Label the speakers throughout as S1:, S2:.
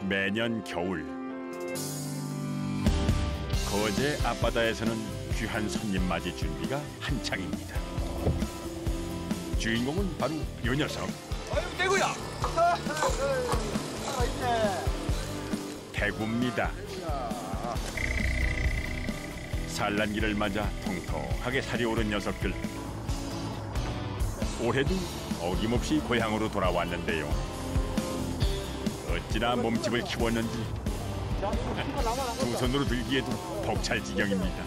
S1: 매년 겨울 거제 앞바다에서는 귀한 손님 맞이 준비가 한창입니다. 주인공은 바로 요 녀석.
S2: 아유, 대구야.
S1: 대구입니다. 산란기를 맞아 통통하게 살이 오른 녀석들. 올해도 어김없이 고향으로 돌아왔는데요. 어찌나 몸집을 키웠는지 두 손으로 들기에도 벅찰 지경입니다.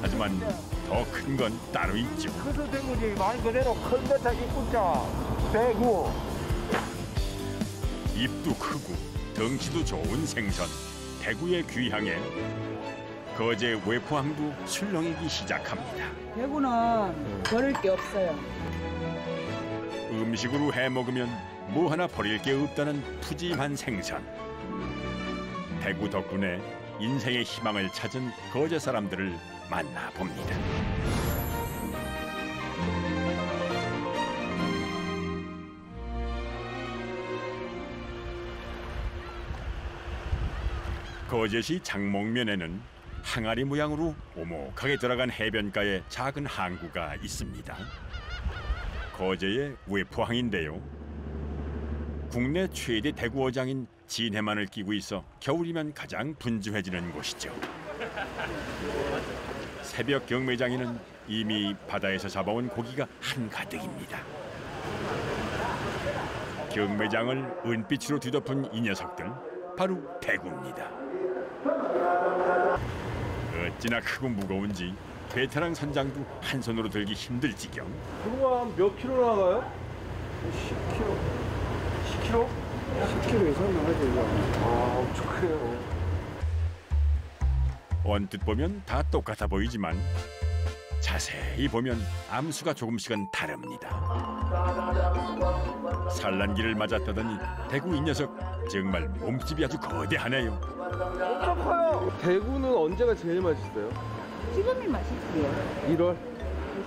S1: 하지만 더 큰 건 따로 있죠.
S3: 그래서 대구지 말 그대로 큰 데다 이쁘자 대구.
S1: 입도 크고 덩치도 좋은 생선 대구의 귀향에 거제 외포항도 술렁이기 시작합니다.
S4: 대구는 버릴 게 없어요.
S1: 음식으로 해 먹으면 뭐 하나 버릴 게 없다는 푸짐한 생선. 대구 덕분에 인생의 희망을 찾은 거제 사람들을 만나봅니다. 거제시 장목면에는 항아리 모양으로 오목하게 들어간 해변가에 작은 항구가 있습니다. 거제의 외포항인데요. 국내 최대 대구어장인 진해만을 끼고 있어 겨울이면 가장 분주해지는 곳이죠. 새벽 경매장에는 이미 바다에서 잡아온 고기가 한가득입니다. 경매장을 은빛으로 뒤덮은 이 녀석들 바로 대구입니다. 어찌나 크고 무거운지 베테랑 선장도 한 손으로 들기 힘들 지경.
S2: 대구가 몇 킬로 나가요? 10킬로. 10킬로?
S3: 10kg 이상 나가죠 이거.
S2: 아, 엄청 크네요.
S1: 언뜻 보면 다 똑같아 보이지만 자세히 보면 암수가 조금씩은 다릅니다. 산란기를 맞았다더니 대구 이 녀석 정말 몸집이 아주 거대하네요.
S2: 엄청 커요. 대구는 언제가 제일 맛있어요?
S4: 지금이 맛있어요.
S2: 1월?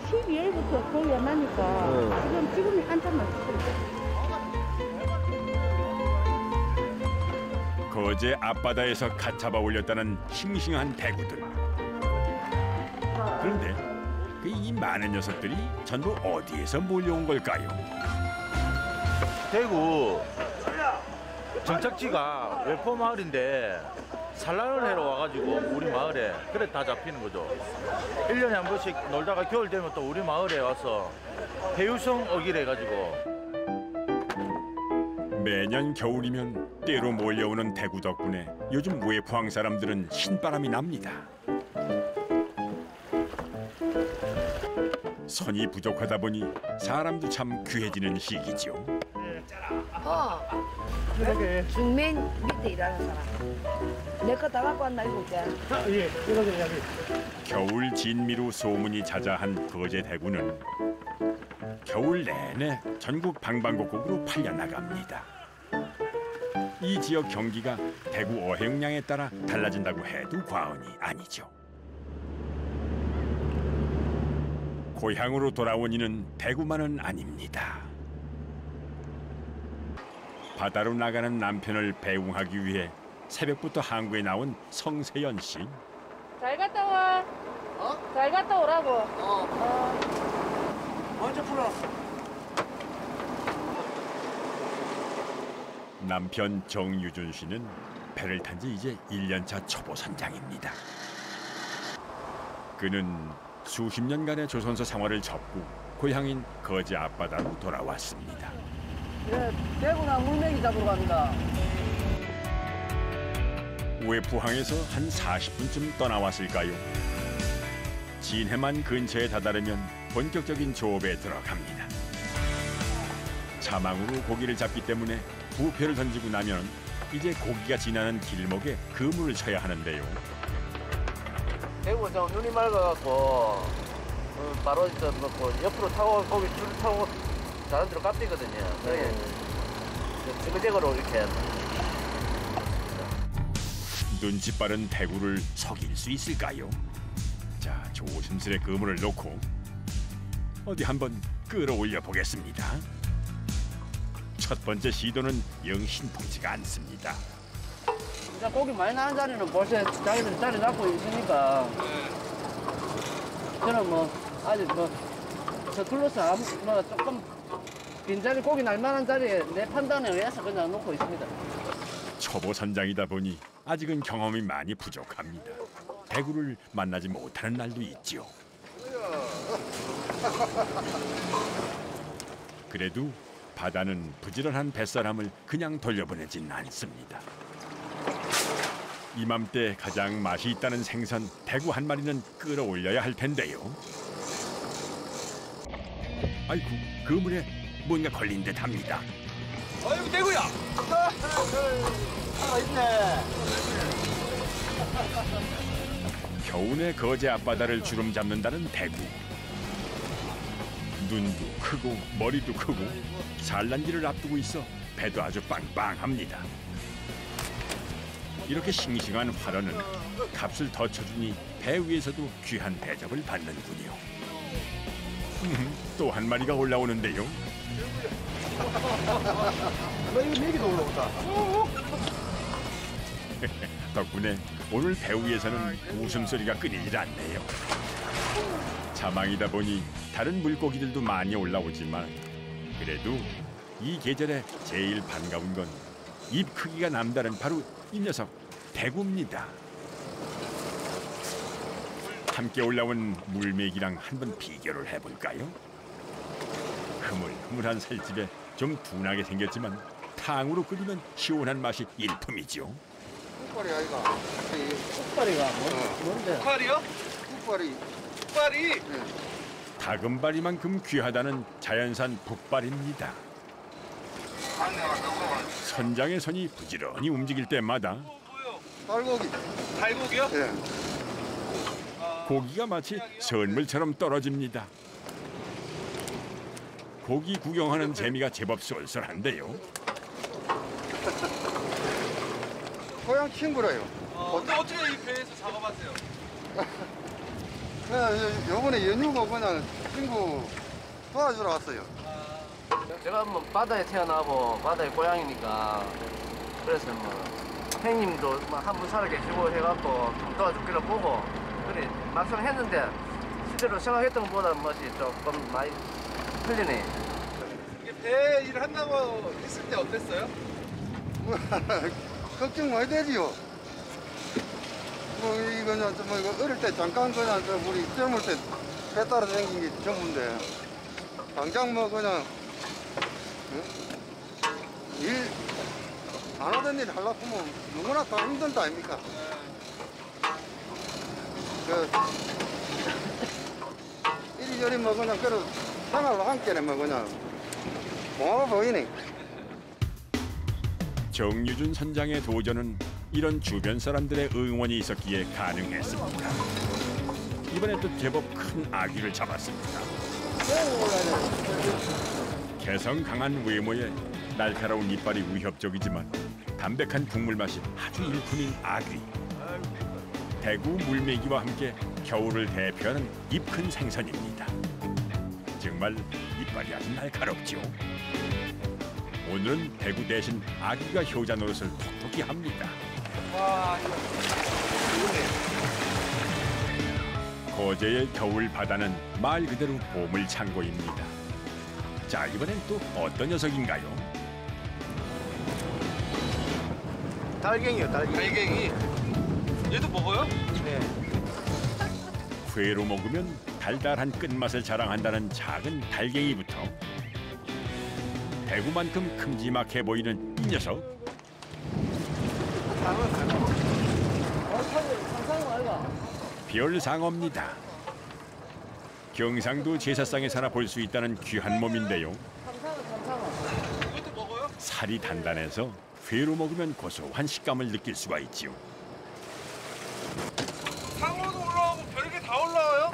S4: 12월부터 거의 안 나니까 지금이 한참 맛있어요.
S1: 거제 앞바다에서 갓 잡아 올렸다는 싱싱한 대구들. 그런데 이 많은 녀석들이 전부 어디에서 몰려온 걸까요?
S5: 대구 정착지가 외포마을인데 산란을 하러 와가지고 우리 마을에 그래 다 잡히는 거죠. 1년에 한 번씩 놀다가 겨울 되면 또 우리 마을에 와서 해유성 어기를 해가지고
S1: 매년 겨울이면 때로 몰려오는 대구 덕분에 요즘 외포항 사람들은 신바람이 납니다. 선이 부족하다 보니 사람도 참 귀해지는 시기죠.
S6: 중맨 밑에 일하는 사람. 내 거 다 갖고 왔나 이거 볼게.
S3: 예, 이거는 여기.
S1: 겨울 진미로 소문이 자자한 거제 대구는 겨울 내내 전국 방방곡곡으로 팔려나갑니다. 이 지역 경기가 대구 어획량에 따라 달라진다고 해도 과언이 아니죠. 고향으로 돌아온 이는 대구만은 아닙니다. 바다로 나가는 남편을 배웅하기 위해 새벽부터 항구에 나온 성세연 씨.
S7: 잘 갔다 와. 잘 갔다 오라고.
S3: 먼저 풀어.
S1: 남편 정유준 씨는 배를 탄 지 이제 1년차 초보 선장입니다. 그는 수십 년간의 조선소 생활을 접고 고향인 거제 앞바다로 돌아왔습니다.
S3: 예, 대구나 물메기 잡으러 갑니다.
S1: 외포항에서 한 40분쯤 떠나왔을까요? 진해만 근처에 다다르면 본격적인 조업에 들어갑니다. 자망으로 고기를 잡기 때문에 부표를 던지고 나면 이제 고기가 지나는 길목에 그물을 쳐야 하는데요.
S5: 대구 저 눈이 맑아갖고 바로 뭐 옆으로 타고 거기 줄 타고 다른 데로 깝대거든요. 그래 지그재그로 이렇게
S1: 눈치 빠른 대구를 속일 수 있을까요? 자, 조심스레 그물을 놓고 어디 한번 끌어올려 보겠습니다. 첫 번째 시도는 영 신통치가 않습니다.
S8: 진짜 고기 많이 나는 자리는 벌써 자기들 자리 잡고 있으니까 저는 뭐 아직 뭐 서툴러서 뭐 조금 빈자리 고기 날 만한 자리에 내 판단에 의해서 그냥 놓고 있습니다.
S1: 초보 선장이다 보니 아직은 경험이 많이 부족합니다. 대구를 만나지 못하는 날도 있지요. 그래도 바다는 부지런한 뱃사람을 그냥 돌려보내진 않습니다. 이맘때 가장 맛이 있다는 생선 대구 한 마리는 끌어올려야 할 텐데요. 아이고, 그물에 뭔가 걸린 듯합니다.
S2: 아이고 대구야.
S3: 살아있네.
S1: 겨우내 거제 앞바다를 주름 잡는다는 대구. 눈도 크고 머리도 크고 산란기를 앞두고 있어 배도 아주 빵빵합니다. 이렇게 싱싱한 활어는 값을 더 쳐주니 배 위에서도 귀한 대접을 받는군요. 또 한 마리가 올라오는데요.
S3: 너 이거 내기도 올라온다.
S1: 덕분에 오늘 배 위에서는 웃음소리가 끊이질 않네요. 자망이다 보니 다른 물고기들도 많이 올라오지만 그래도 이 계절에 제일 반가운 건 입 크기가 남다른 바로 이 녀석 대구입니다. 함께 올라온 물메기랑 한번 비교를 해볼까요? 흐물흐물한 살집에 좀 둔하게 생겼지만 탕으로 끓이면 시원한 맛이 일품이죠.
S3: 국발이 아이가.
S8: 국발이가 뭔데?
S2: 국발이요?
S3: 국발이.
S2: 국발이.
S1: 다금바리만큼 귀하다는 자연산 북발입니다. 선장의 손이 부지런히 움직일 때마다
S3: 달고기.
S2: 달고기요?
S3: 예.
S1: 고기가 마치 선물처럼 떨어집니다. 고기 구경하는 재미가 제법 쏠쏠한데요.
S3: 고향 친구래요.
S2: 근데 어떻게 이 배에서 잡아봤어요?
S3: 그냥 요번에 연휴고 그냥 친구 도와주러 왔어요.
S8: 제가 뭐 바다에 태어나고 바다의 고향이니까 그래서 뭐 형님도 한 분 살아 계시고 해갖고 좀 도와주기를 보고 그래 막상 했는데 실제로 생각했던 것보다 멋이 조금 많이 틀리네.
S2: 이게 배 일을 한다고 했을 때 어땠어요?
S3: 걱정 많이 되지요. 뭐 이거는 뭐 이거 어릴 때 잠깐 그냥 우리 젊을 때 배 따라 다닌 게 전부인데 당장 뭐 그냥 일 안 하던 일 하려고 하면 누구나 다 힘든다 아닙니까? 이리저리 뭐 그냥 그런 생활로 함께네 뭐 그냥 고마워 보이네.
S1: 정유준 선장의 도전은 이런 주변 사람들의 응원이 있었기에 가능했습니다. 이번에 또 제법 큰 아귀를 잡았습니다. 개성 강한 외모에 날카로운 이빨이 위협적이지만 담백한 국물 맛이 아주 일품인 아귀. 대구 물메기와 함께 겨울을 대표하는 입 큰 생선입니다. 정말 이빨이 아주 날카롭죠. 오늘은 대구 대신 아귀가 효자 노릇을 톡톡히 합니다.
S2: 와,
S1: 거제의 겨울 바다는 말 그대로 보물 창고입니다. 자, 이번엔 또 어떤 녀석인가요?
S3: 달갱이요, 달갱이.
S2: 달갱이. 얘도 먹어요?
S3: 네.
S1: 회로 먹으면 달달한 끝맛을 자랑한다는 작은 달갱이부터 대구만큼 큼지막해 보이는 이 녀석. 별상어입니다. 경상도 제사상에 사나 볼 수 있다는 귀한 몸인데요.
S2: 이것도 먹어요?
S1: 살이 단단해서 회로 먹으면 고소한 식감을 느낄 수가 있지요.
S2: 상어도 올라오고 별게 다 올라와요?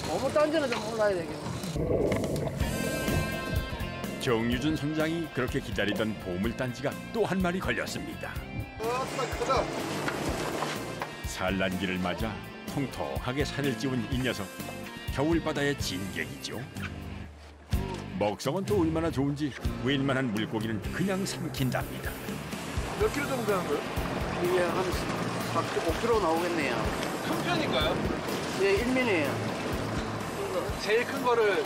S8: 너무 딴지는 좀 올라야 되겠네.
S1: 정유준 선장이 그렇게 기다리던 보물단지가 또 한 마리 걸렸습니다.
S3: 크다.
S1: 산란기를 맞아 통통하게 살을 찌운 이 녀석. 겨울바다의 진격이죠. 먹성은 또 얼마나 좋은지 웬만한 물고기는 그냥 삼킨답니다.
S2: 몇 킬로 정도 되는 거예요?
S8: 이게 한 5kg 나오겠네요.
S2: 큰 편인가요?
S8: 예, 1미네요.
S2: 제일 큰 거를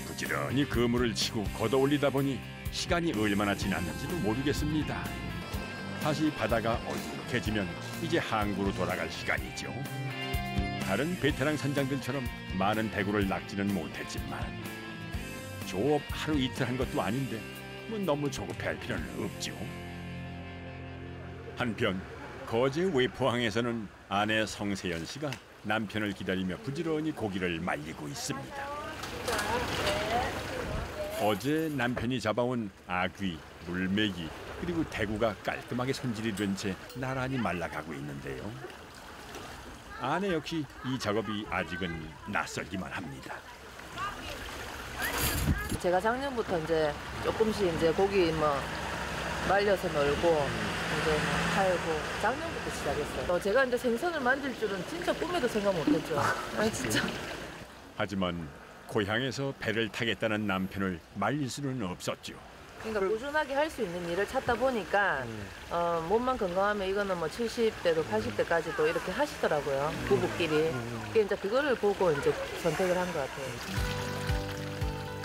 S1: 부지런히 그물을 치고 걷어올리다 보니 시간이 얼마나 지났는지도 모르겠습니다. 다시 바다가 얼룩해지면 이제 항구로 돌아갈 시간이죠. 다른 베테랑 선장들처럼 많은 대구를 낚지는 못했지만 조업 하루 이틀 한 것도 아닌데 뭐 너무 조급해할 필요는 없죠. 한편 거제 외포항에서는 아내 성세연 씨가 남편을 기다리며 부지런히 고기를 말리고 있습니다. 어제 남편이 잡아온 아귀, 물메기 그리고 대구가 깔끔하게 손질이 된 채 나란히 말라가고 있는데요. 아내 역시 이 작업이 아직은 낯설기만 합니다.
S9: 제가 작년부터 이제 조금씩 이제 고기 뭐 말려서 널고 이제 뭐 팔고 작년부터 시작했어요. 제가 이제 생선을 만질 줄은 진짜 꿈에도 생각 못했죠. 아니 진짜.
S1: 하지만 고향에서 배를 타겠다는 남편을 말릴 수는 없었죠.
S9: 그러니까 꾸준하게 할 수 있는 일을 찾다 보니까 몸만 건강하면 이거는 뭐 70대도 80대까지도 이렇게 하시더라고요. 부부끼리. 그게 이제 그거를 보고 이제 선택을 한 것 같아요.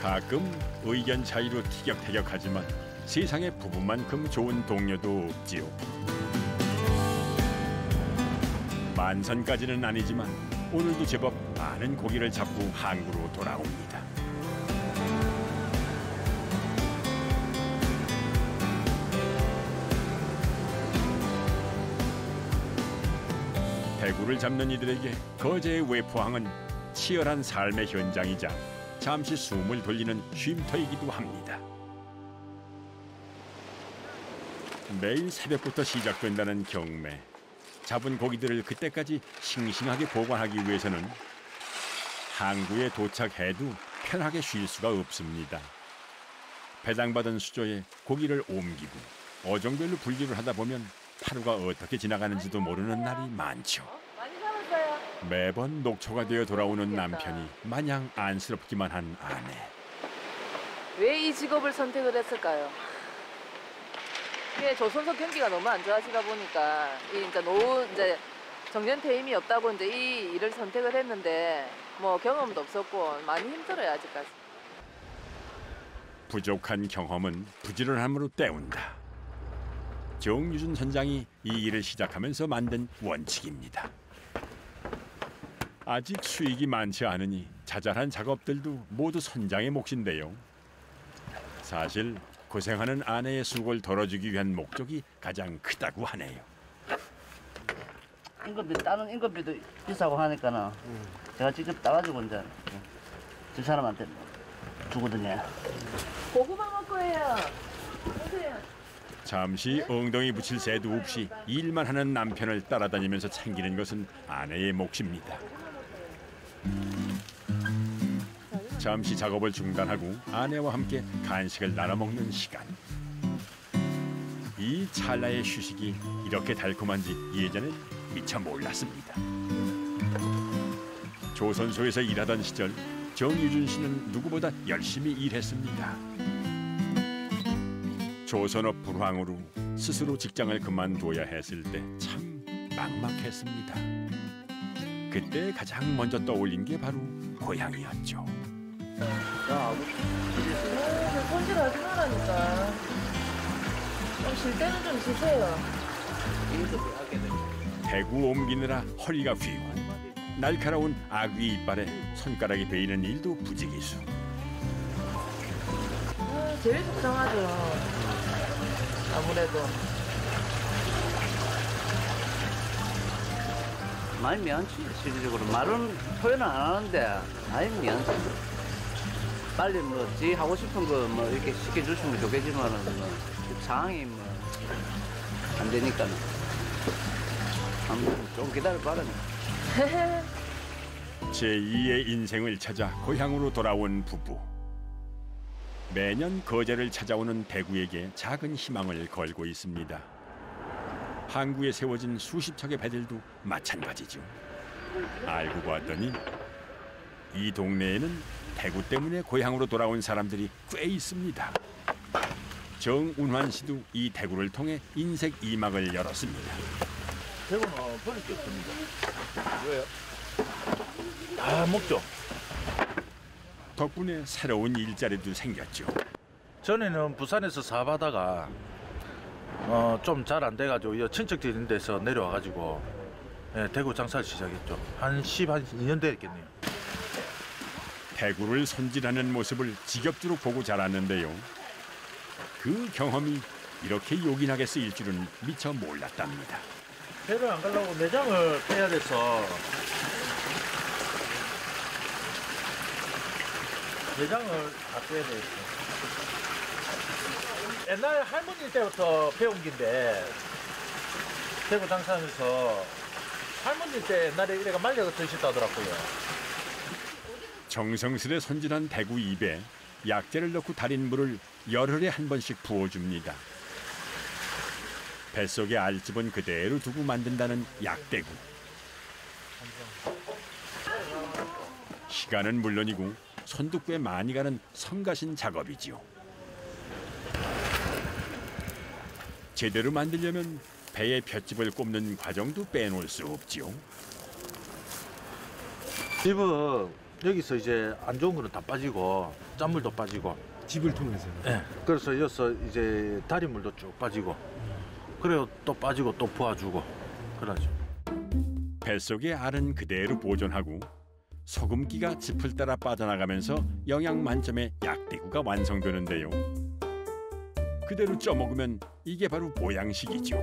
S1: 가끔 의견 차이로 티격태격하지만 세상에 부부만큼 좋은 동료도 없지요. 만선까지는 아니지만 오늘도 제법 많은 고기를 잡고 항구로 돌아옵니다. 대구를 잡는 이들에게 거제의 외포항은 치열한 삶의 현장이자 잠시 숨을 돌리는 쉼터이기도 합니다. 매일 새벽부터 시작된다는 경매. 잡은 고기들을 그때까지 싱싱하게 보관하기 위해서는 항구에 도착해도 편하게 쉴 수가 없습니다. 배당받은 수조에 고기를 옮기고 어종별로 분류를 하다 보면 하루가 어떻게 지나가는지도 모르는 날이 많죠.
S9: 많이 잡았어요.
S1: 매번 녹초가 되어 돌아오는 남편이 마냥 안쓰럽기만 한 아내.
S9: 왜 이 직업을 선택을 했을까요? 이게 조선소 경기가 너무 안 좋아지다 보니까 이제 노후 이제 정년퇴임이 없다고 이제 이 일을 선택을 했는데 뭐 경험도 없었고 많이 힘들어요 아직까지.
S1: 부족한 경험은 부지런함으로 때운다. 정유준 선장이 이 일을 시작하면서 만든 원칙입니다. 아직 수익이 많지 않으니 자잘한 작업들도 모두 선장의 몫인데요. 사실 고생하는 아내의 수고를 덜어주기 위한 목적이 가장 크다고 하네요.
S8: 인건비, 다른 인건비도 비싸고 하니까는 제가 직접 따가지고 이제 저 사람한테 주거든요.
S9: 고구마 먹고 해요. 오세요.
S1: 잠시 엉덩이 붙일 새도 없이 일만 하는 남편을 따라다니면서 챙기는 것은 아내의 몫입니다. 잠시 작업을 중단하고 아내와 함께 간식을 나눠 먹는 시간. 이 찰나의 휴식이 이렇게 달콤한지 예전엔 미처 몰랐습니다. 조선소에서 일하던 시절 정유준 씨는 누구보다 열심히 일했습니다. 조선업 불황으로 스스로 직장을 그만둬야 했을 때 참 막막했습니다. 그때 가장 먼저 떠올린 게 바로 고향이었죠.
S9: 손질하지 말라니까. 좀 쉴 때는 좀 쉬세요.
S1: 대구 옮기느라 허리가 휘고 날카로운 아귀 이빨에 손가락이 베이는 일도 부지기수.
S9: 제일 속상하죠. 아무래도.
S8: 많이 미안치, 실질적으로. 말은 표현은 안 하는데 많이 미안치. 빨리 뭐, 지 하고 싶은 거 뭐 이렇게 시켜주시면 좋겠지만은 뭐, 상황이 뭐, 안 되니까는. 한번 좀 기다려봐라.
S1: 제2의 인생을 찾아 고향으로 돌아온 부부. 매년 거제를 찾아오는 대구에게 작은 희망을 걸고 있습니다. 항구에 세워진 수십 척의 배들도 마찬가지죠. 알고 봤더니 이 동네에는 대구 때문에 고향으로 돌아온 사람들이 꽤 있습니다. 정운환 씨도 이 대구를 통해 인생 2막을 열었습니다.
S5: 대구는 버릴 게 없습니다. 왜요? 다 먹죠.
S1: 덕분에 새로운 일자리도 생겼죠.
S5: 전에는 부산에서 사업하다가 좀 잘 안 돼가지고 이 친척들 있는 데서 내려와가지고 대구 장사를 시작했죠. 한 2년 됐겠네요.
S1: 대구를 손질하는 모습을 지겹도록 보고 자랐는데요. 그 경험이 이렇게 요긴하게 쓰일 줄은 미처 몰랐답니다.
S5: 배를 안 가려고 내장을 빼야 돼서 내장을 다 빼야 돼요. 옛날 할머니 때부터 배운 긴데 대구 장사하면서 할머니 때 옛날에 이래가 말려서 드셨다더라고요.
S1: 정성스레 손질한 대구 입에 약재를 넣고 달인 물을 열흘에 한 번씩 부어줍니다. 뱃속에 알집은 그대로 두고 만든다는 약대구. 시간은 물론이고 손도 꽤 많이 가는 성가신 작업이지요. 제대로 만들려면 배에 볏짚을 꼽는 과정도 빼놓을 수 없지요.
S5: 집은 여기서 이제 안 좋은 거는 다 빠지고 짠물도 빠지고
S2: 집을 통해서.
S5: 네. 그래서 여기서 이제 다리물도 쭉 빠지고 그래요 또 빠지고 또 부어주고 그러죠.
S1: 뱃속의 알은 그대로 보존하고 소금기가 짚을 따라 빠져나가면서 영양 만점의 약대구가 완성되는데요. 그대로 쪄먹으면 이게 바로 보양식이죠.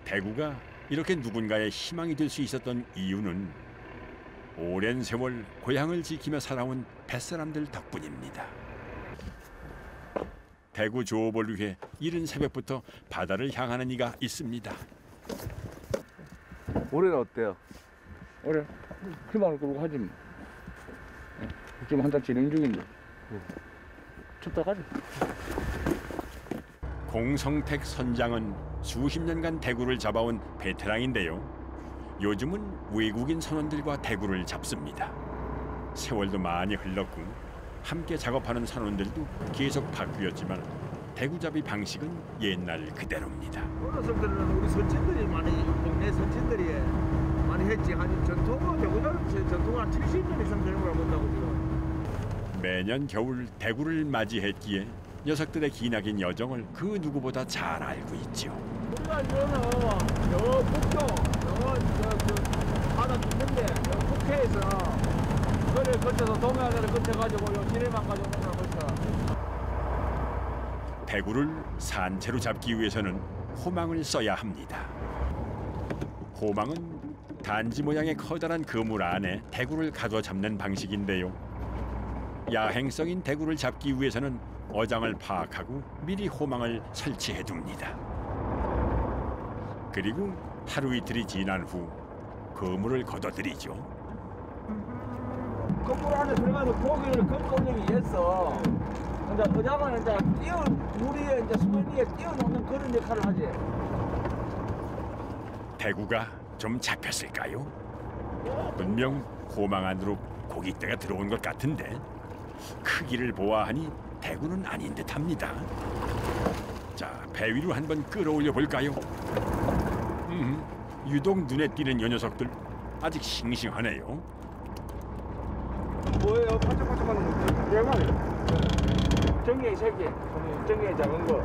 S1: 대구가 이렇게 누군가의 희망이 될 수 있었던 이유는 오랜 세월 고향을 지키며 살아온 뱃사람들 덕분입니다. 대구 조업을 위해 이른 새벽부터 바다를 향하는 이가 있습니다.
S2: 올해는 어때요? 올해 희망을 끌고 하지 뭐. 지금 한달 진행 중인데. 춥다 가지.
S1: 공성택 선장은 수십 년간 대구를 잡아온 베테랑인데요. 요즘은 외국인 선원들과 대구를 잡습니다. 세월도 많이 흘렀고 함께 작업하는 선원들도 계속 바뀌었지만 대구잡이 방식은 옛날 그대로입니다.
S2: 어렸을 때는 우리 선친들이 많이 동네 선친들이 많이 했지. 한 전통은 대구잡이 전통 한 70년 이상 되는 거라고 본다고 지금.
S1: 매년 겨울 대구를 맞이했기에 녀석들의 기나긴 여정을 그 누구보다 잘 알고 있죠.
S2: 우리가 이거는 저 북쪽 저 바다 있는데 저 국회에서 그걸 거쳐서 동해안을 거쳐가지고 요 지뢰만 가지고 오는 거라 벌써.
S1: 대구를 산채로 잡기 위해서는 호망을 써야 합니다. 호망은 단지 모양의 커다란 그물 안에 대구를 가둬 잡는 방식인데요. 야행성인 대구를 잡기 위해서는 어장을 파악하고 미리 호망을 설치해 둡니다. 그리고 하루 이틀이 지난 후 그물을 걷어들이죠.
S2: 그물 안에 들어가서 고기를 걷어올리기 위해서 이제 어장은 이제 물 위에 이제 수면 위에 띄워놓는 그런 역할을 하지.
S1: 대구가 좀 잡혔을까요? 분명 호망 안으로 고깃대가 들어온 것 같은데 크기를 보아하니 대구는 아닌 듯합니다. 자, 배 위로 한번 끌어올려 볼까요? 유독 눈에 띄는 요 녀석들 아직 싱싱하네요.
S2: 뭐예요? 반짝반짝하는 거. 네 마리. 정갱이 3개. 정갱이 작은 거.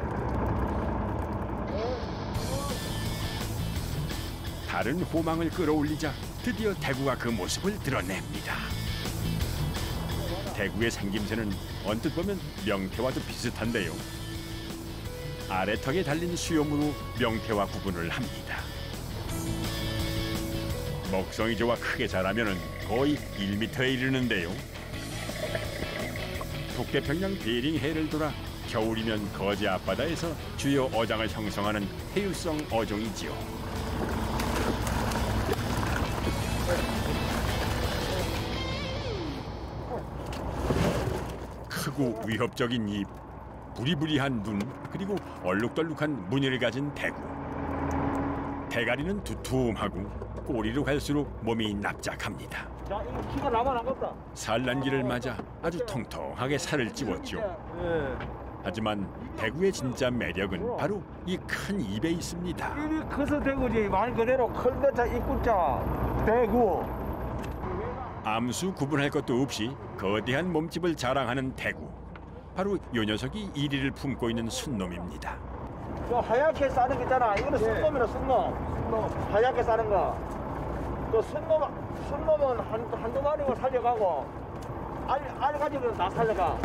S1: 다른 호망을 끌어올리자 드디어 대구가 그 모습을 드러냅니다. 대구의 생김새는 언뜻 보면 명태와도 비슷한데요. 아래턱에 달린 수염으로 명태와 구분을 합니다. 먹성이 좋아 크게 자라면 거의 1m에 이르는데요. 북태평양 베링해를 돌아 겨울이면 거제 앞바다에서 주요 어장을 형성하는 해유성 어종이지요. 크고 위협적인 입, 부리부리한 눈, 그리고 얼룩덜룩한 무늬를 가진 대구. 대가리는 두툼하고 꼬리로 갈수록 몸이 납작합니다.
S2: 자, 이거 키가 나만 아깝다.
S1: 산란기를 맞아 아주 통통하게 살을 찌웠죠. 하지만 대구의 진짜 매력은 바로 이 큰 입에 있습니다.
S2: 입이 커서 대구지. 말 그대로 큰 거자 입구자 대구.
S1: 암수 구분할 것도 없이 거대한 몸집을 자랑하는 대구. 바로 요 녀석이 1위를 품고 있는 순놈입니다.
S2: 저 하얗게 싸는 거 있잖아. 이거는 순놈이라 순놈. 하얗게 싸는 거. 그 순놈은 한두 마리만 살려가고 알 가지고는 다 살려가.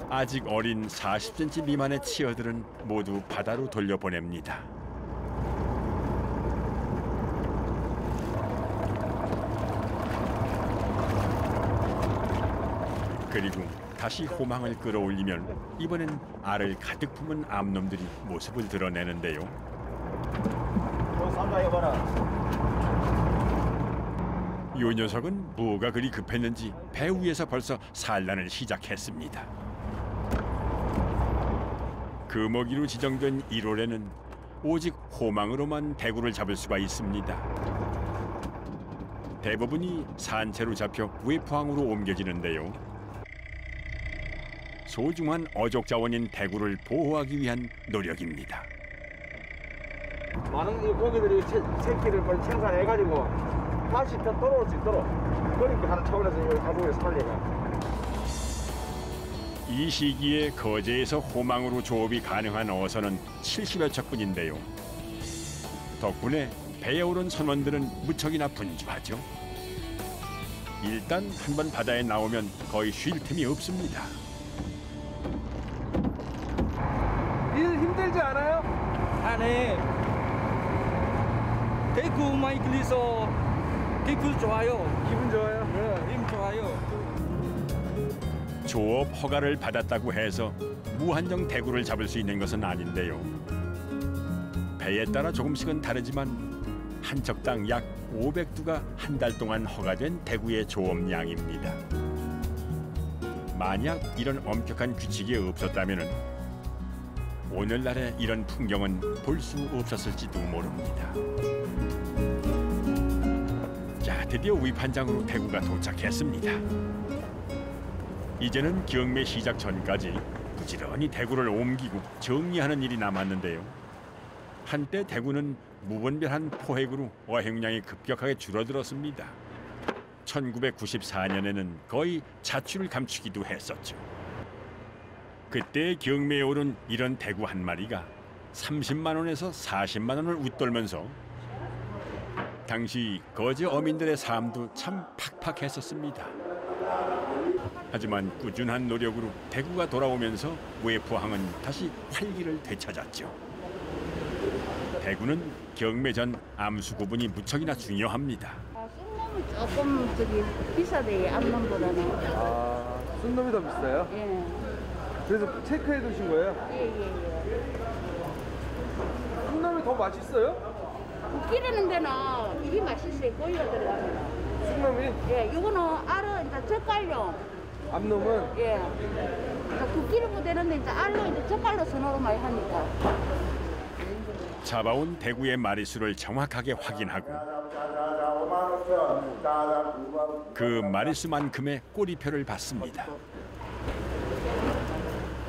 S1: 아직 어린 40cm 미만의 치어들은 모두 바다로 돌려보냅니다. 그리고 다시 호망을 끌어올리면 이번엔 알을 가득 품은 암놈들이 모습을 드러내는데요.
S2: 산다 해봐라.
S1: 요 녀석은 뭐가 그리 급했는지 배 위에서 벌써 산란을 시작했습니다. 금어기로 지정된 1홀에는 오직 호망으로만 대구를 잡을 수가 있습니다. 대부분이 산채로 잡혀 외포항으로 옮겨지는데요. 소중한 어족 자원인 대구를 보호하기 위한 노력입니다.
S2: 많은 이 고기들이 새끼를 빨리 생산해가지고 다시 더 돌아올 수 있도록 그러니까 하는 차원에서 이걸 가족을 살려가.
S1: 이 시기에 거제에서 호망으로 조업이 가능한 어선은 70여 척뿐인데요. 덕분에 배에 오른 선원들은 무척이나 분주하죠. 일단 한번 바다에 나오면 거의 쉴 틈이 없습니다.
S2: 일 힘들지 않아요?
S10: 네. 대구 많이 들려서 기분 좋아요.
S2: 기분 좋아요?
S10: 네, 기분 좋아요.
S1: 조업 허가를 받았다고 해서 무한정 대구를 잡을 수 있는 것은 아닌데요. 배에 따라 조금씩은 다르지만 한 척당 약 500두가 한 달 동안 허가된 대구의 조업량입니다. 만약 이런 엄격한 규칙이 없었다면 오늘날의 이런 풍경은 볼 수 없었을지도 모릅니다. 자, 드디어 위판장으로 대구가 도착했습니다. 이제는 경매 시작 전까지 부지런히 대구를 옮기고 정리하는 일이 남았는데요. 한때 대구는 무분별한 포획으로 어획량이 급격하게 줄어들었습니다. 1994년에는 거의 자취를 감추기도 했었죠. 그때 경매에 오른 이런 대구 한 마리가 30만 원에서 40만 원을 웃돌면서 당시 거제 어민들의 삶도 참 팍팍했었습니다. 하지만 꾸준한 노력으로 대구가 돌아오면서 외포항은 다시 활기를 되찾았죠. 대구는 경매 전 암수 구분이 무척이나 중요합니다.
S4: 순놈은 조금 비싸대 암놈보다는.
S2: 아, 순놈이 더 비싸요?
S4: 예.
S2: 그래서 체크해 두신 거예요?
S4: 예.
S2: 순놈이 더 맛있어요?
S4: 기르는 데는 이게 맛있어요. 고기가 들어가면.
S2: 순놈이?
S4: 예, 이거는 알은 이제 젓갈용.
S2: 암놈은?
S4: 예. 그 기르면 되는데 이제 알로 이제 젓갈로 선호를 많이 하니까.
S1: 잡아온 대구의 마리수를 정확하게 확인하고 그 마리수만큼의 꼬리표를 받습니다.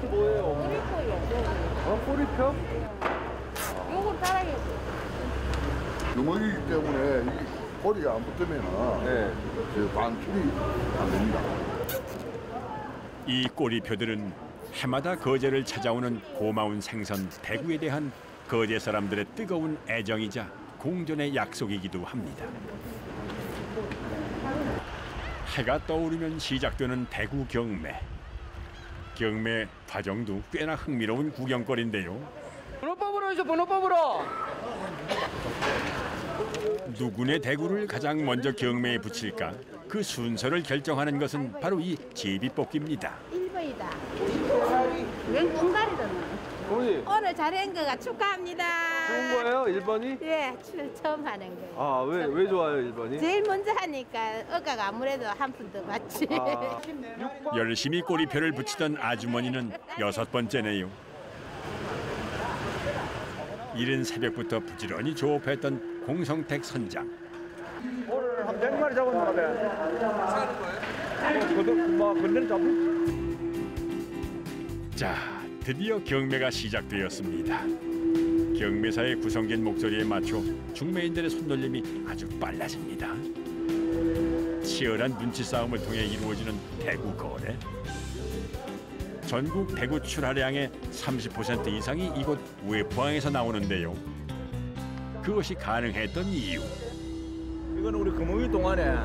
S2: 뭐예요?
S4: 꼬리표요.
S2: 꼬리표?
S4: 요걸 따라해요.
S3: 주먹이기 때문에 이 꼬리가 안 붙으면 반출이 안 됩니다.
S1: 이 꼬리표들은 해마다 거제를 찾아오는 고마운 생선 대구에 대한 거제 사람들의 뜨거운 애정이자 공존의 약속이기도 합니다. 해가 떠오르면 시작되는 대구 경매. 경매 과정도 꽤나 흥미로운 구경거리인데요.
S2: 번호법으로 해서 번호법으로.
S1: 누구네 대구를 가장 먼저 경매에 붙일까? 그 순서를 결정하는 것은 바로 이 제비뽑기입니다.
S4: 1번이다. 웬 꽁다리잖아.
S2: 어머니.
S7: 오늘 잘한 거가 축하합니다.
S2: 좋은 거예요? 1번이?
S7: 예, 처음 하는 거예요.
S2: 아, 왜 좋아요, 1번이?
S7: 제일 먼저 하니까 어가가 아무래도 한 푼 더 맞지.
S1: 열심히 꼬리표를 붙이던 아주머니는 6번째네요. 이른 새벽부터 부지런히 조업했던 공성택 선장.
S2: 오늘 한 100마리 잡았는데.
S10: 사는 거예요?
S2: 뭐 건드려 잡히.
S1: 자, 드디어 경매가 시작되었습니다. 경매사의 구성진 목소리에 맞춰 중매인들의 손놀림이 아주 빨라집니다. 치열한 눈치 싸움을 통해 이루어지는 대구 거래. 전국 대구 출하량의 30% 이상이 이곳 우회포항에서 나오는데요. 그것이 가능했던 이유.
S2: 이거는 우리 금호기 동안에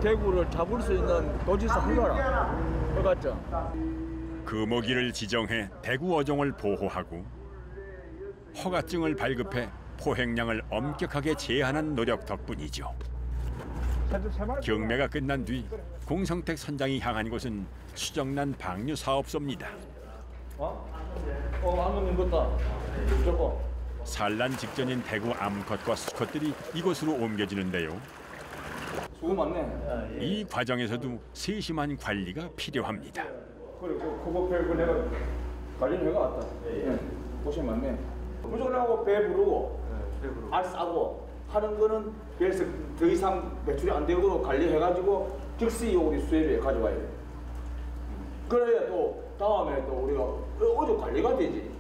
S2: 대구를 잡을 수 있는 도지사 한거라. 그렇죠?
S1: 금어기를 지정해 대구 어종을 보호하고 허가증을 발급해 포획량을 엄격하게 제한한 노력 덕분이죠. 경매가 끝난 뒤 공성택 선장이 향한 곳은 수정란 방류 사업소입니다.
S2: 안놈 이거다. 저거.
S1: 산란 직전인 대구 암컷과 수컷들이 이곳으로 옮겨지는데요.
S2: 수고 많네.
S1: 이 과정에서도 세심한 관리가 필요합니다.
S2: 그래, 그거 배 내가 관리를 해가 왔다. 고생 많네. 무조건하고 배 부르고, 알 싸고 하는 거는 그래서 더 이상 매출이 안 되고 관리해가지고 즉시 우리 수입에 가져와야 돼. 그래야 또 다음에 또 우리가 어조 관리가 되지.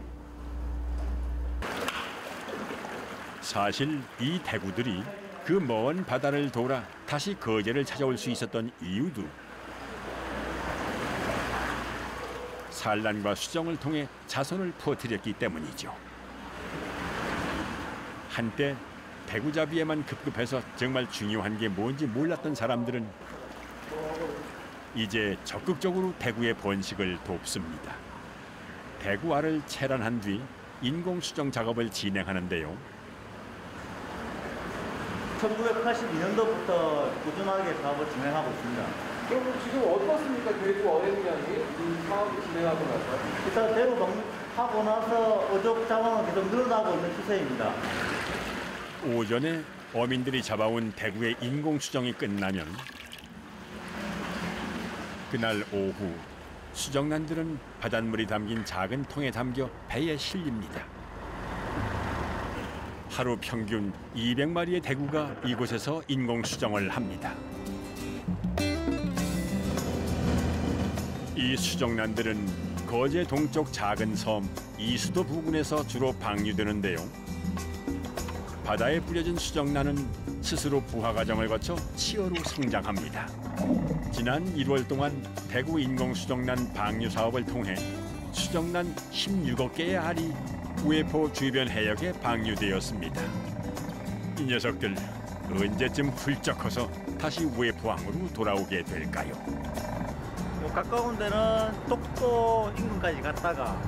S1: 사실 이 대구들이 그 먼 바다를 돌아 다시 거제를 찾아올 수 있었던 이유도 산란과 수정을 통해 자손을 퍼뜨렸기 때문이죠. 한때 대구잡이에만 급급해서 정말 중요한 게 뭔지 몰랐던 사람들은 이제 적극적으로 대구의 번식을 돕습니다. 대구알을 채란한 뒤 인공 수정 작업을 진행하는데요.
S11: 1982년도부터 꾸준하게 사업을 진행하고 있습니다.
S10: 그럼 지금 어떻습니까? 대구 어획량이 이 사업을 진행하고 나서?
S11: 일단 대구 방류하고 나서 어족 자원은 계속 늘어나고 있는 추세입니다.
S1: 오전에 어민들이 잡아온 대구의 인공 수정이 끝나면 그날 오후 수정란들은 바닷물이 담긴 작은 통에 담겨 배에 실립니다. 하루 평균 200마리의 대구가 이곳에서 인공 수정을 합니다. 이 수정란들은 거제 동쪽 작은 섬 이수도 부근에서 주로 방류되는데요. 바다에 뿌려진 수정란은 스스로 부화 과정을 거쳐 치어로 성장합니다. 지난 1월 동안 대구 인공 수정란 방류 사업을 통해 수정란 16억 개의 알이 우회포 주변 해역에 방류되었습니다. 이 녀석들 언제쯤 훌쩍 커서 다시 우회포항으로 돌아오게 될까요?
S11: 뭐 가까운 데는 독도 인근까지 갔다가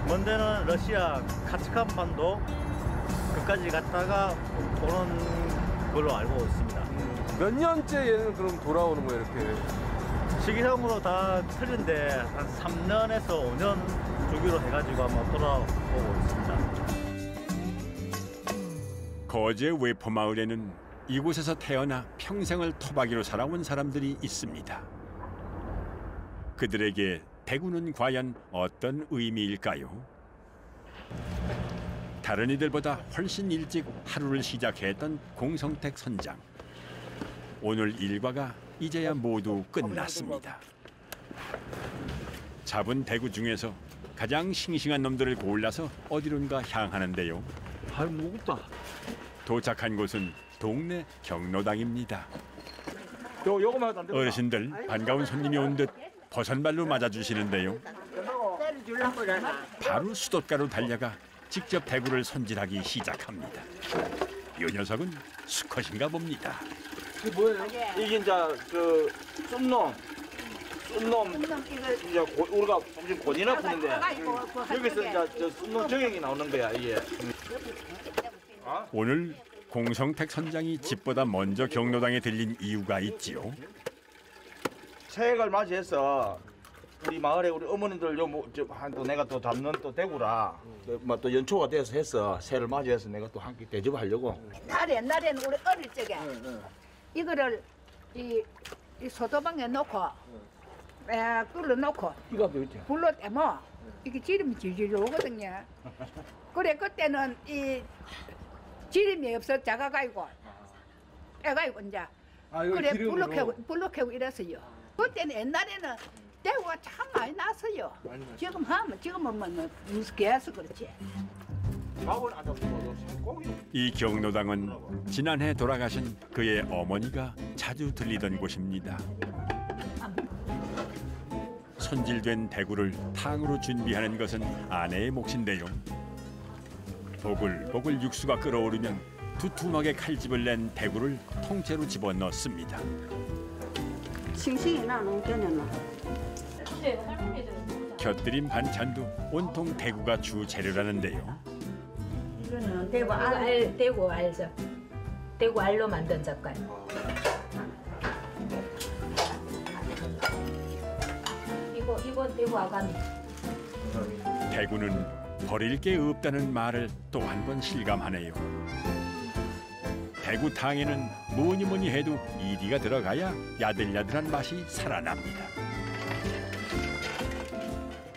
S11: 먼 데는 러시아 카츠칸 반도 그까지 갔다가 오는 걸로 알고 있습니다.
S10: 몇 년째 얘는 그럼 돌아오는 거예요, 이렇게?
S11: 시기상으로 다 틀린데 한 3년에서 5년 주기로 해가지고 아마 돌아오고 있습니다.
S1: 거제 외포마을에는 이곳에서 태어나 평생을 토박이로 살아온 사람들이 있습니다. 그들에게 대구는 과연 어떤 의미일까요? 다른 이들보다 훨씬 일찍 하루를 시작했던 공성택 선장. 오늘 일과가 이제야 모두 끝났습니다. 잡은 대구 중에서 가장 싱싱한 놈들을 골라서 어디론가 향하는데요.
S2: 아이 무겁다.
S1: 도착한 곳은 동네 경로당입니다.
S2: 요거만 해도 안 된다.
S1: 어르신들 반가운 손님이 온 듯 버선발로 맞아주시는데요. 바로 수돛가로 달려가 직접 대구를 손질하기 시작합니다. 이 녀석은 수컷인가 봅니다.
S2: 이게 뭐예요? 이게 이제 그 쏨놈 이제 우리가 지금 곤이나 푸는데 여기서 이제 저 쏨놈 정액이 나오는 거야 이게.
S1: 오늘 공성택 선장이 집보다 먼저 경로당에 들린 이유가 있지요.
S2: 새해를 맞이해서 우리 마을에 우리 어머니들 또 내가 또 잡는 또 대구라 또 연초가 돼서 했어. 새해를 맞이해서 내가 또 함께 대접하려고.
S4: 옛날에는 우리 어릴 적에 이거를 이 소도방에 놓고 끓여 놓고 불로 떼면 이게 기름이 질질 오거든요. 그래 그때는 이 기름이 없어 작아가지고 빼가지고 이제
S10: 이거
S4: 그래
S10: 기름으로?
S4: 불로 켜고 이랬어요. 그때는 옛날에는 대구가 참 많이 났어요. 지금은 뭐 무섭게해서 그렇지.
S1: 이 경로당은 지난해 돌아가신 그의 어머니가 자주 들리던 곳입니다. 손질된 대구를 탕으로 준비하는 것은 아내의 몫인데요. 보글보글 육수가 끓어오르면 두툼하게 칼집을 낸 대구를 통째로 집어넣습니다.
S4: 싱싱이 나는 게는
S1: 곁들인 반찬도 온통 대구가 주 재료라는데요.
S4: 이거는
S12: 대구 알죠? 대구 알로 만든 젓갈. 이건 대구 아가미.
S1: 대구는 버릴 게 없다는 말을 또 한 번 실감하네요. 대구탕에는 뭐니 해도 이리가 들어가야 야들야들한 맛이 살아납니다.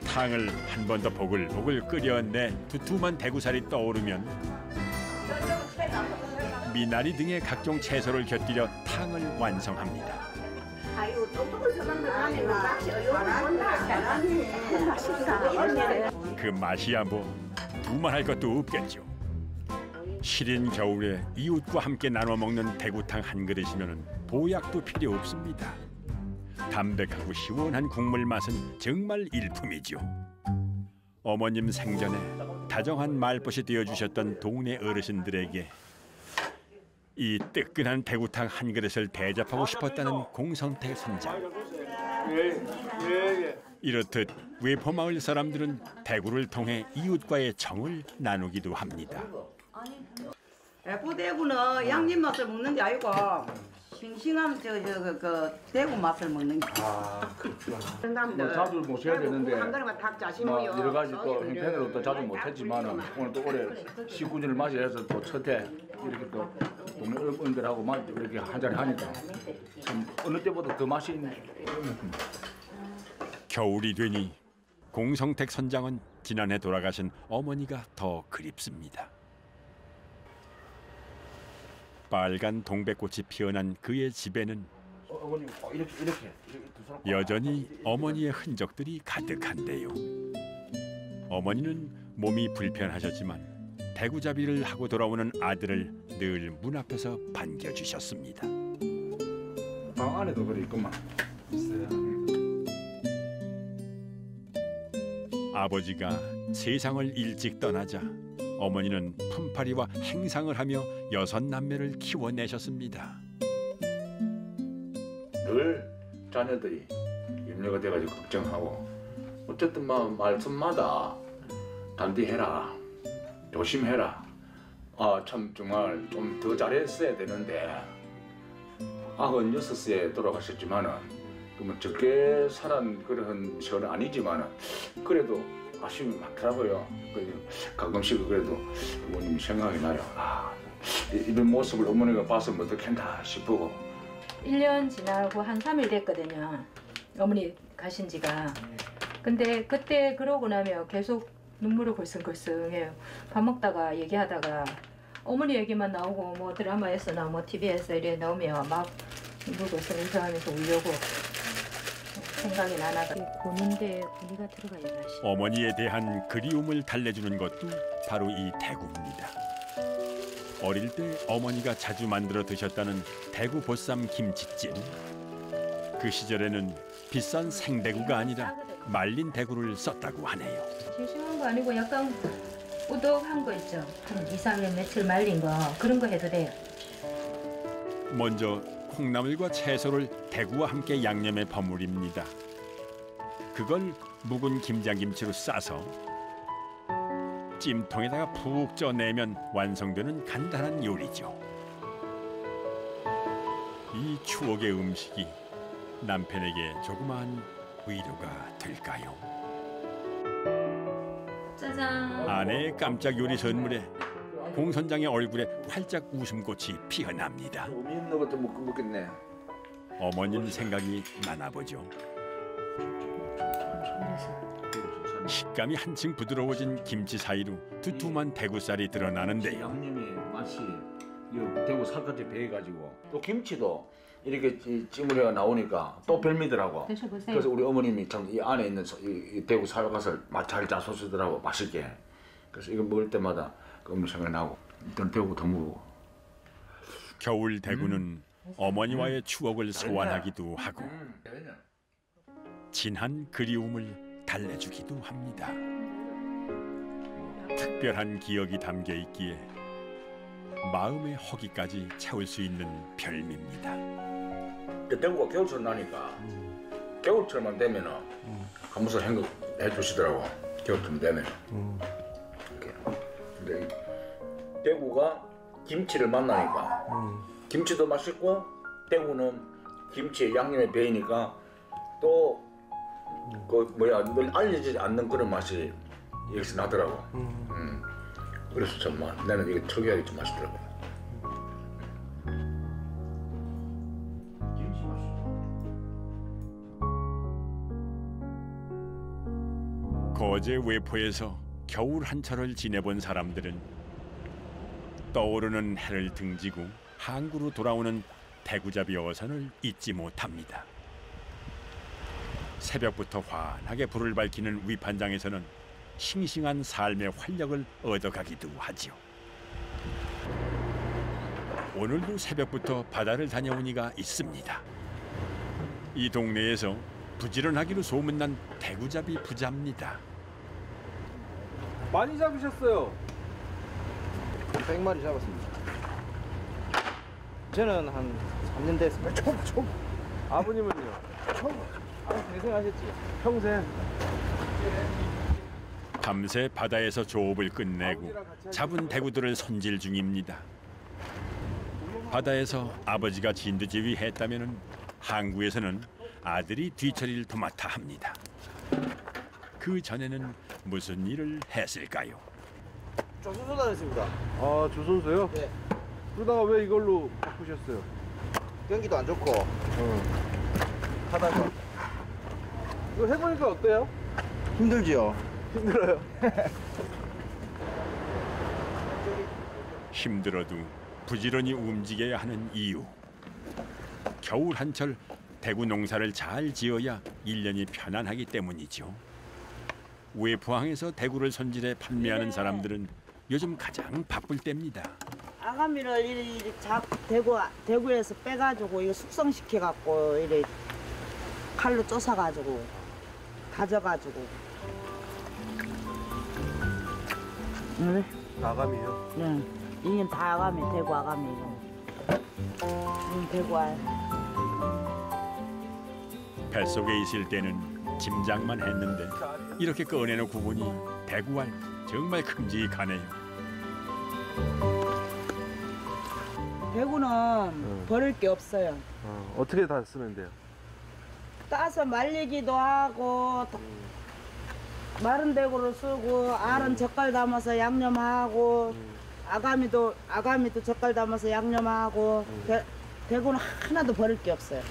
S1: 탕을 한 번 더 보글보글 끓여내 두툼한 대구살이 떠오르면 미나리 등의 각종 채소를 곁들여 탕을 완성합니다.
S4: 아유 똑똑한 사람들 안에 낚시 맛있다.
S1: 그 맛이야 뭐 두말할 것도 없겠죠. 시린 겨울에 이웃과 함께 나눠 먹는 대구탕 한 그릇이면 보약도 필요 없습니다. 담백하고 시원한 국물 맛은 정말 일품이죠. 어머님 생전에 다정한 말벗이 되어주셨던 동네 어르신들에게 이 뜨끈한 대구탕 한 그릇을 대접하고 싶었다는 공성택 선장. 이렇듯 외포마을 사람들은 대구를 통해 이웃과의 정을 나누기도 합니다.
S13: 부대구는 양념 맛을 먹는 게 아니고 싱싱한 그 대구 맛을 먹는 게.
S14: 뭐 자주 모셔야 되는데
S13: 한 그릇만 닭 자시고요.
S14: 뭐 여러 가지 또 형편으로 또 자주 못했지만은 오늘 또 올해 19주를 맞이해서 또 첫해 이렇게 또 동네 어른들하고 이렇게 한잔 하니까 참 어느 때보다 더 맛이 있네.
S1: 겨울이 되니 공성택 선장은 지난해 돌아가신 어머니가 더 그립습니다. 빨간 동백꽃이 피어난 그의 집에는 여전히 어머니의 흔적들이 가득한데요. 어머니는 몸이 불편하셨지만 대구잡이를 하고 돌아오는 아들을 늘 문 앞에서 반겨주셨습니다.
S14: 방 안에도 그래 있구만.
S1: 아버지가 세상을 일찍 떠나자 어머니는 품팔이와 행상을 하며 6남매를 키워내셨습니다.
S14: 늘 자녀들이 염려가 돼가지고 걱정하고 어쨌든 말씀마다 단디해라, 조심해라. 참 정말 좀 더 잘했어야 되는데 96세 돌아가셨지만은 적게 살은 그런 시간은 아니지만은 그래도 아쉬움이 많더라고요. 가끔씩 그래도 어머님 생각이 나요. 이런 모습을 어머니가 봤으면 어떡했나 싶고.
S12: 1년 지나고 한 3일 됐거든요. 어머니 가신 지가. 근데 그때 그러고 나면 계속 눈물을 글썽글썽해요. 밥 먹다가 얘기하다가 어머니 얘기만 나오고 뭐 드라마에서나 뭐 TV에서 이래 나오면 막 눈물 글썽글썽하면서 울려고 생각이 나나가. 고는데 고니가 들어가야 맛이.
S1: 어머니에 대한 그리움을 달래주는 것도 바로 이 대구입니다. 어릴 때 어머니가 자주 만들어 드셨다는 대구 보쌈 김치찜. 그 시절에는 비싼 생대구가 아니라 말린 대구를 썼다고 하네요.
S12: 싱싱한 거 아니고 약간 우덕한 거 있죠. 한 2, 3일 며칠 말린 거 그런 거 해도 돼요.
S1: 먼저 콩나물과 채소를 대구와 함께 양념에 버무립니다. 그걸 묵은 김장김치로 싸서 찜통에다가 푹 쪄내면 완성되는 간단한 요리죠. 이 추억의 음식이 남편에게 조그마한 위로가 될까요?
S12: 짜잔.
S1: 아내의 깜짝 요리 선물에 공 선장의 얼굴에 활짝 웃음꽃이 피어납니다.
S14: 있는 것도 못 먹겠네.
S1: 어머님 생각이 나나 보죠. 식감이 한층 부드러워진 김치 사이로 두툼한 대구살이 드러나는데요.
S14: 양념의 맛이 대구 살갗에 배해가지고 또 김치도 이렇게 찌물회가 나오니까 또 별미더라고.
S12: 드셔보세요.
S14: 그래서 우리 어머님이 참 이 안에 있는 이 대구 살갗을 잘 짜소시더라고 맛있게. 그래서 이거 먹을 때마다 그 어머니 생각나고 일단 대구 더 먹고.
S1: 겨울 대구는 어머니와의 추억을 소환하기도 하고 진한 그리움을 달래주기도 합니다. 특별한 기억이 담겨 있기에 마음의 허기까지 채울 수 있는 별미입니다.
S14: 대구가 겨울철 나니까 겨울철만 되면은 한 번씩 행복해 주시더라고. 겨울철 되면. 이렇게. 근데 대구가 김치를 만나니까 김치도 맛있고 대구는 김치에 양념에 배이니까 또 그 늘 알려지지 않는 그런 맛이 여기서 나더라고. 그래서 정말 나는 이게 특이하게 좀 맛있더라고.
S1: 거제 외포에서 겨울 한철을 지내본 사람들은 떠오르는 해를 등지고 항구로 돌아오는 대구잡이 어선을 잊지 못합니다. 새벽부터 환하게 불을 밝히는 위판장에서는 싱싱한 삶의 활력을 얻어가기도 하지요. 오늘도 새벽부터 바다를 다녀온 이가 있습니다. 이 동네에서 부지런하기로 소문난 대구잡이 부자입니다.
S10: 많이 잡으셨어요?
S2: 100마리 잡았습니다. 저는 한 3년 됐습니다. 총.
S10: 아버님은요?
S2: 고생하셨지?
S10: 평생.
S1: 밤새 바다에서 조업을 끝내고 잡은 대구들을 손질 중입니다. 바다에서 아버지가 진두지휘 했다면 항구에서는 아들이 뒤처리를 도맡아 합니다. 그 전에는 무슨 일을 했을까요?
S2: 조선소 다녔습니다.
S10: 아, 조선소요?
S2: 네.
S10: 그러다가 왜 이걸로 바꾸셨어요?
S2: 경기도 안 좋고 하다가
S10: 이거 해보니까 어때요?
S2: 힘들지요?
S10: 힘들어요.
S1: 힘들어도 부지런히 움직여야 하는 이유. 겨울 한철 대구 농사를 잘 지어야 1년이 편안하기 때문이죠. 외포항에서 대구를 손질해 판매하는 사람들은 요즘 가장 바쁠 때입니다.
S13: 아가미를 이리 대구에서 빼가지고 이거 숙성시켜갖고 이래 칼로 쪼사가지고 다져가지고. 네.
S10: 아가미요?
S13: 네. 이게 다 아가미, 대구 아가미고. 대구 알.
S1: 뱃속에 있을 때는 짐작만 했는데 이렇게 꺼내놓고 보니 대구알 정말 큼직하네요.
S13: 대구는 버릴 게 없어요.
S10: 어떻게 다 쓰면 돼요?
S13: 따서 말리기도 하고 마른 대구를 쓰고 알은 젓갈 담아서 양념하고 아가미도 젓갈 담아서 양념하고 대구는 하나도 버릴 게 없어요.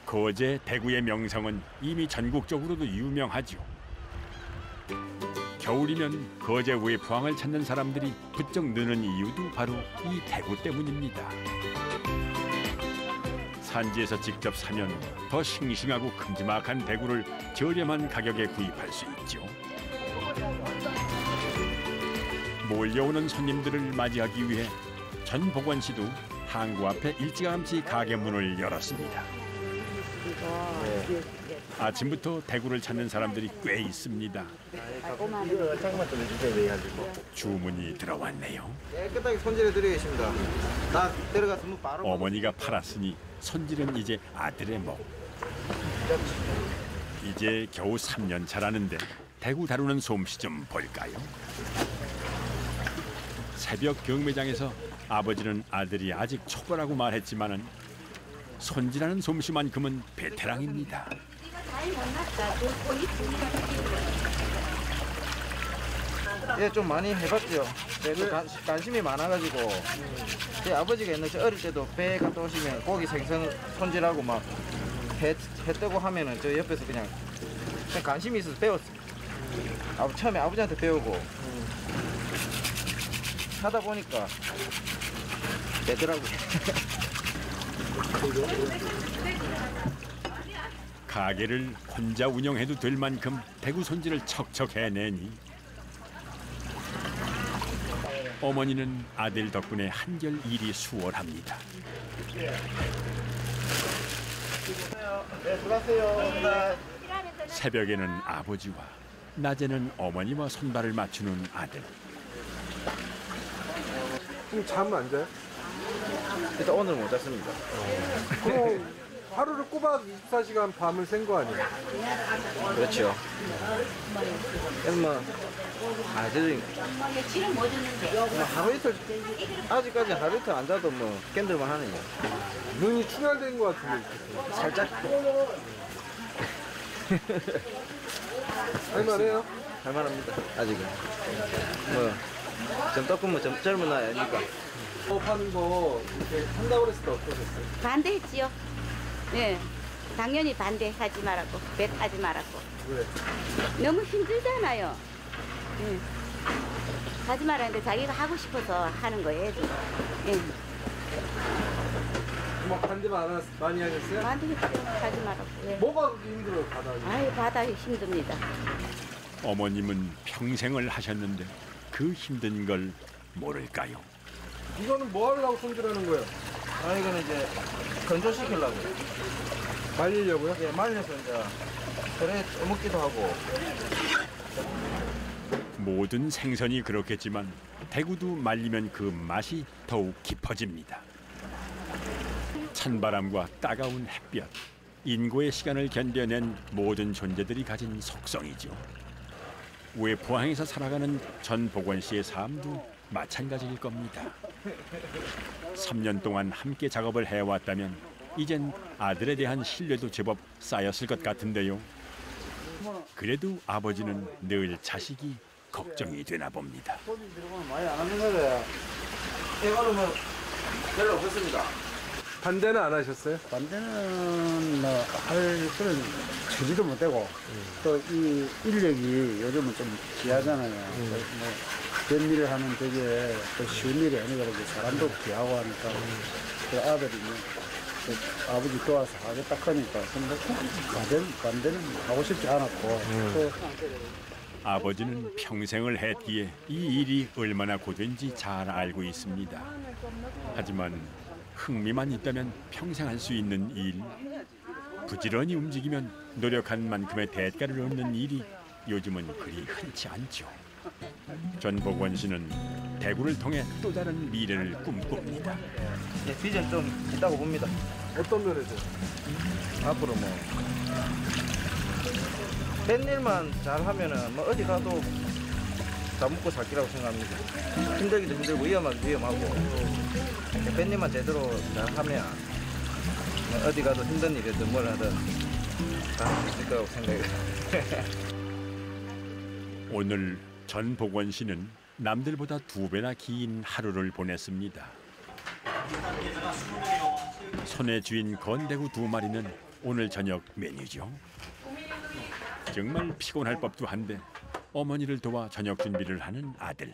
S1: 거제 대구의 명성은 이미 전국적으로도 유명하죠. 겨울이면 거제 외포항을 찾는 사람들이 부쩍 느는 이유도 바로 이 대구 때문입니다. 산지에서 직접 사면 더 싱싱하고 큼지막한 대구를 저렴한 가격에 구입할 수 있죠. 몰려오는 손님들을 맞이하기 위해 전 보건시도 항구 앞에 일찌감치 가게 문을 열었습니다. 아침부터 대구를 찾는 사람들이 꽤 있습니다. 주문이 들어왔네요.
S2: 깨끗하게 손질해드리겠습니다. 다 들어갔으면 바로.
S1: 어머니가 팔았으니 손질은 이제 아들의 목. 이제 겨우 3년 차라는데 대구 다루는 솜씨 좀 볼까요? 새벽 경매장에서 아버지는 아들이 아직 초보라고 말했지만은 손질하는 솜씨만큼은 베테랑입니다.
S2: 예, 좀 많이 해봤죠. 그래도 관심이 많아가지고 제 아버지가 옛날에 어릴 때도 배 갔다 오시면 고기 생선 손질하고 막 해 뜨고 하면은 저 옆에서 그냥 관심이 있어서 배웠어요. 처음에 아버지한테 배우고
S15: 하다 보니까 되더라고요.
S1: 가게를 혼자 운영해도 될 만큼 대구 손질을 척척 해내니 어머니는 아들 덕분에 한결 일이 수월합니다.
S15: 네, 수고하세요.
S1: 새벽에는 아버지와 낮에는 어머니와 손발을 맞추는 아들.
S10: 그럼 잠 안 자요?
S15: 일단 오늘 못 잤습니다.
S10: 그럼 하루를 꼬박 24시간 밤을 샌 거 아니에요?
S15: 그렇죠. 뭐 아들이 뭐 하루 이틀 아직까지 하루 이틀 안 자도 뭐 깬들만 하네요.
S10: 눈이 충혈된 거 같은데.
S15: 살짝.
S10: 할만해요?
S15: 할만합니다. 아직은. 뭐 좀 떡으면 좀 젊은 나이 아니까.
S10: 하는 거 이렇게 한다고 그랬을 때 어떠셨어요?
S16: 반대했지요. 네, 당연히 반대하지 말라고, 하지 말라고.
S10: 왜?
S16: 너무 힘들잖아요. 네. 하지 말라는데 자기가 하고 싶어서 하는 거예요. 네.
S10: 막 반대 많이 하셨어요?
S16: 반대했죠. 하지 말라고. 네.
S10: 뭐가 그렇게 힘들어요, 바다에?
S16: 아유, 바다에 힘듭니다.
S1: 어머님은 평생을 하셨는데 그 힘든 걸 모를까요?
S10: 이거는 뭐 하려고 손질하는 거예요?
S15: 이거는 이제 건조시키려고요.
S10: 말리려고요?
S15: 예, 말려서 이제 그래 먹기도 하고.
S1: 모든 생선이 그렇겠지만 대구도 말리면 그 맛이 더욱 깊어집니다. 찬바람과 따가운 햇볕, 인고의 시간을 견뎌낸 모든 존재들이 가진 속성이죠. 외포항에서 살아가는 전복원 씨의 삶도 마찬가지일 겁니다. 3년 동안 함께 작업을 해왔다면 이젠 아들에 대한 신뢰도 제법 쌓였을 것 같은데요. 그래도 아버지는 늘 자식이 걱정이 되나 봅니다.
S15: 많이 안 하는 거예요. 이거는 뭐 별로 없었습니다.
S10: 반대는 안 하셨어요?
S17: 반대는 뭐 할 그런 처지도 못 되고 또 이 인력이 요즘은 좀 귀하잖아요. 뭐 뱃일을 하는 되게 또 쉬운 일이 아니고 사람도 귀하고 하니까 그 아들이 그 아버지 도와서 하겠다 하니까 반대는 하고 싶지 않았고 또
S1: 아버지는 평생을 했기에 이 일이 얼마나 고된지 잘 알고 있습니다. 하지만 흥미만 있다면 평생 할 수 있는 일, 부지런히 움직이면 노력한 만큼의 대가를 얻는 일이 요즘은 그리 흔치 않죠. 전복원 씨는 대구를 통해 또 다른 미래를 꿈꿉니다.
S15: 예, 비전 좀 있다고 봅니다.
S10: 어떤 면에서?
S15: 앞으로 뭐 뱃일만 잘하면은 뭐 어디 가도 다 먹고 살기라고 생각합니다. 힘들기도 힘들고 위험하기도 위험하고 뱃일만 제대로 잘하면 뭐 어디 가도 힘든 일이든 뭘 하든 다 할 수 있을 거라고 생각해요.
S1: 오늘 전복원 씨는 남들보다 2배나 긴 하루를 보냈습니다. 손에 쥐인 건대구 2마리는 오늘 저녁 메뉴죠. 정말 피곤할 법도 한데 어머니를 도와 저녁 준비를 하는 아들.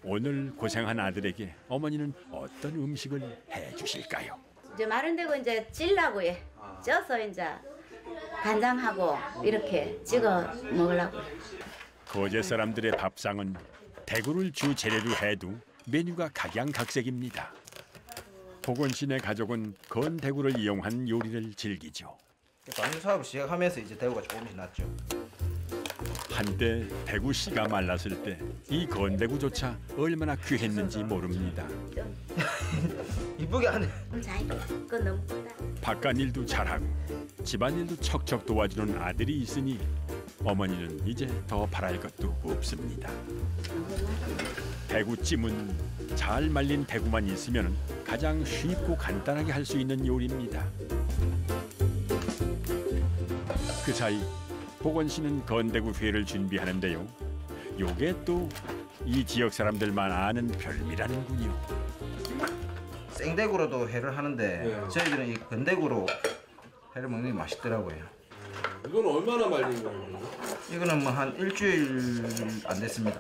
S1: 오늘 고생한 아들에게 어머니는 어떤 음식을 해주실까요?
S16: 이제 마른 대고 이제 찔라고 해. 쪄서 이제 간장하고 이렇게 찍어 먹으려고.
S1: 거제 사람들의 밥상은 대구를 주 재료로 해도 메뉴가 각양각색입니다. 복원 씨네 가족은 건대구를 이용한 요리를 즐기죠.
S15: 방류 사업을 시작하면서 이제 대구가 조금씩 났죠.
S1: 한때 대구 씨가 말랐을 때 이 건대구조차 얼마나 귀했는지 모릅니다.
S15: 이쁘게 하네.
S16: 그건 너무 크다.
S1: 바깥일도 잘하고 집안일도 척척 도와주는 아들이 있으니 어머니는 이제 더 바랄 것도 없습니다. 대구찜은 잘 말린 대구만 있으면 가장 쉽고 간단하게 할 수 있는 요리입니다. 그 사이 복원 씨는 건대구 회를 준비하는데요. 요게 또 이 지역 사람들만 아는 별미라는군요.
S15: 생대구로도 회를 하는데 저희들은 이 건대구로 회를 먹는 게 맛있더라고요.
S10: 이건 얼마나 말린 거예요?
S15: 이거는 뭐 한 일주일 안 됐습니다.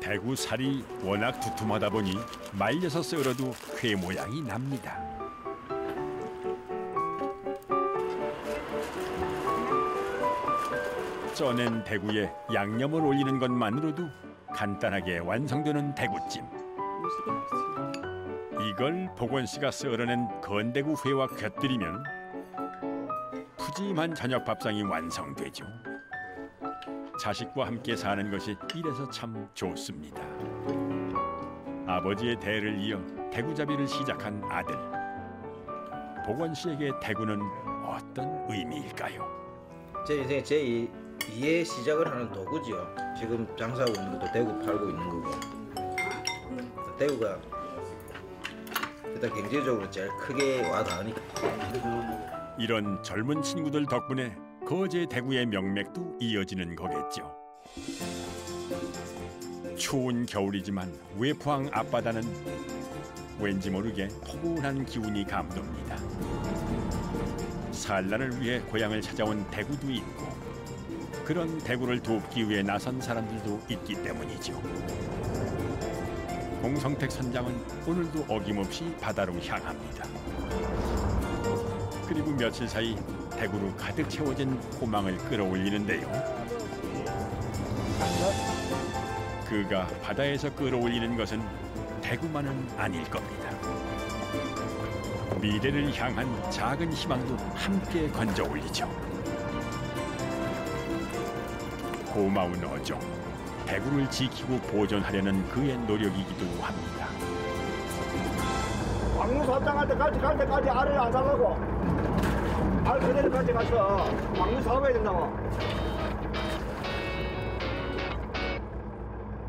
S1: 대구 살이 워낙 두툼하다 보니 말려서 썰어도 회 모양이 납니다. 쪄낸 대구에 양념을 올리는 것만으로도 간단하게 완성되는 대구찜. 이걸 복원 씨가 썰어낸 건대구 회와 곁들이면 푸짐한 저녁 밥상이 완성되죠. 자식과 함께 사는 것이 이래서 참 좋습니다. 아버지의 대를 이어 대구잡이를 시작한 아들. 복원 씨에게 대구는 어떤 의미일까요?
S15: 제 인생의 제2의 시작을 하는 도구지요. 지금 장사하고 있는 것도 대구 팔고 있는 거고. 대구가 일단 경제적으로 제일 크게 와닿으니까.
S1: 이런 젊은 친구들 덕분에 거제 대구의 명맥도 이어지는 거겠죠. 추운 겨울이지만 외포항 앞바다는 왠지 모르게 포근한 기운이 감돕니다. 산란을 위해 고향을 찾아온 대구도 있고 그런 대구를 돕기 위해 나선 사람들도 있기 때문이죠. 공성택 선장은 오늘도 어김없이 바다로 향합니다. 그리고 며칠 사이 대구로 가득 채워진 포망을 끌어올리는데요. 그가 바다에서 끌어올리는 것은 대구만은 아닐 겁니다. 미래를 향한 작은 희망도 함께 건져 올리죠. 고마운 어종, 대구를 지키고 보존하려는 그의 노력이기도 합니다.
S2: 광무사 합장할 때까지 갈 때까지 알을 안 살라고. 알 그대로까지 가서 광무 사업해야 된다고.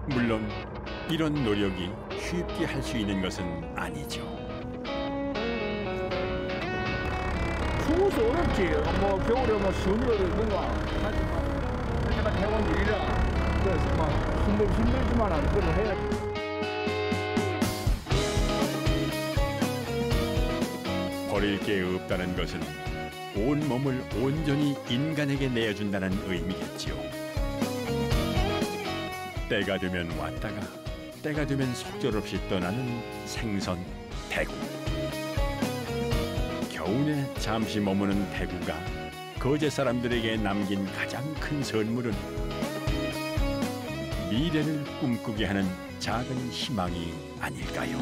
S1: 물론 이런 노력이 쉽게 할 수 있는 것은 아니죠.
S2: 추워서 어렵지. 뭐 겨울에 뭐 쉬운 일도 있는가. 하지만 내가 해온 일이라 그래서 막 힘들지만 그래도 해야지.
S1: 버릴 게 없다는 것은 온 몸을 온전히 인간에게 내어준다는 의미겠지요. 때가 되면 왔다가 때가 되면 속절없이 떠나는 생선 대구. 겨우내 잠시 머무는 대구가 거제 사람들에게 남긴 가장 큰 선물은 미래를 꿈꾸게 하는 작은 희망이 아닐까요?